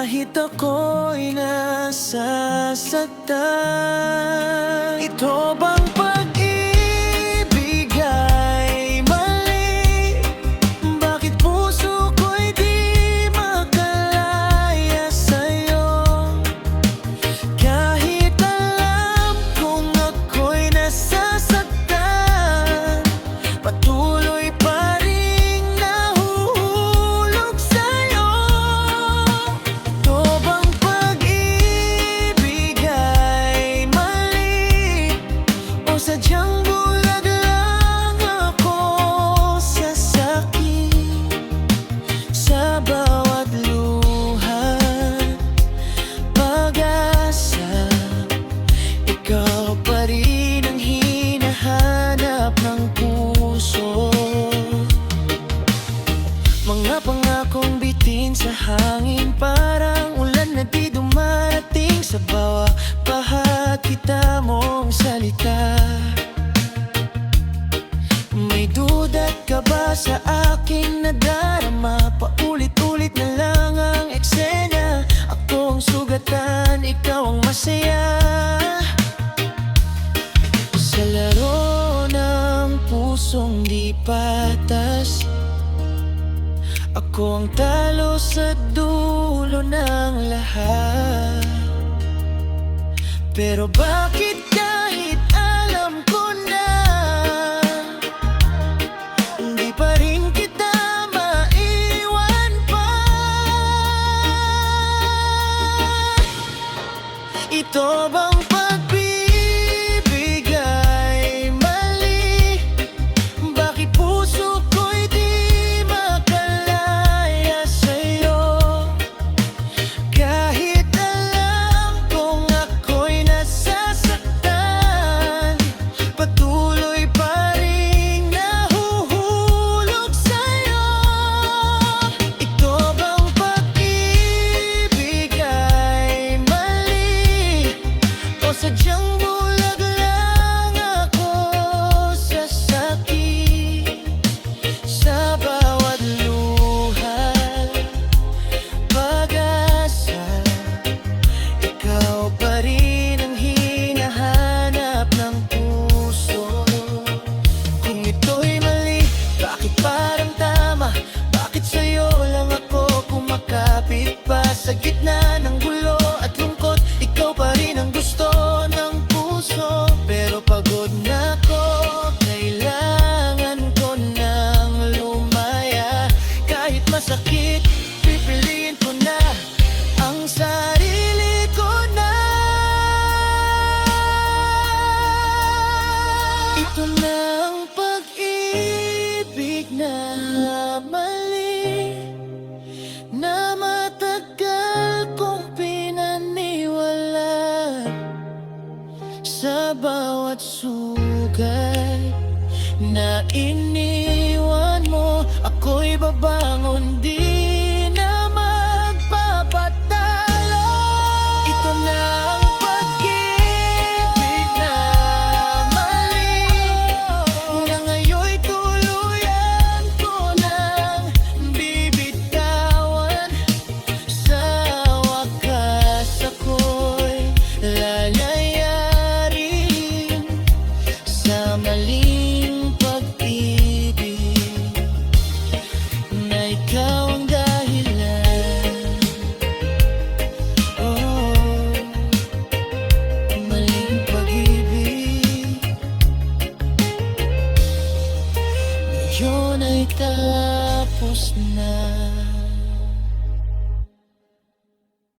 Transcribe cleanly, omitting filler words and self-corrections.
kahit ako'y nasasaktan. Ito bang pag-ibig ay mali? Bakit puso ko'y di makalaya sa'yo? Kahit alam kong ako'y nasasaktan, patuloy pa rin nahuhulog sa'yo. Ito bang pag-ibig ay mali? O sadyang bulag lang ako sa sakit? Sa bawat luha, pag-asa, ikaw pa rin ang hinahanap ng puso. Mga pangakong bitin sa hangin, parang ulan na di dumarating sa bawat pahakita mong salita. May duda't ka ba sa aking nadarama? Paulit-ulit na lang ang eksena. Ako ang sugatan, ikaw ang masaya. Sa laro ng pusong di patas, ako ang talo sa dulo ng lahat. Pero bakit kahit alam ko na hindi pa rin kita maiwan pa? Ito bang pag-ibig ay mali? Bakit puso ko'y di makalaya sa'yo? Kahit alam kong ako'y nasasaktan, patuloy pa rin nahuhulog sa'yo. Ito bang pag-ibig ay mali? O sadyang bulag lang ako sa sakit? Sa bawat luha, pag-asa, ikaw pa rin ang hinahanap ng puso. Kung ito'y mali, bakit parang tama? Bakit sa'yo lang ako kumakapit pa? Sa gitna ng gulo at lungkot, ikaw pa rin ang gusto ng puso. Pero pagod na ako, kailangan ko nang lumaya. Kahit masakit, pipiliin ko na ang sarili ko na. Ito na ang pag-ibig na mali, na matagal kong pinaniwalaan. Sa bawat sugat na iniwan mo, ako'y babangon, di na magpapatalo. Ito na ang pag-ibig na mali, na ngayon'y tuluyan ko nang bibitawan. Sa wakas ako'y lalayarin sa maling pag-ibig, na ikaw ang dahilan. Oh, maling pag-ibig, ngayon ay tapos na.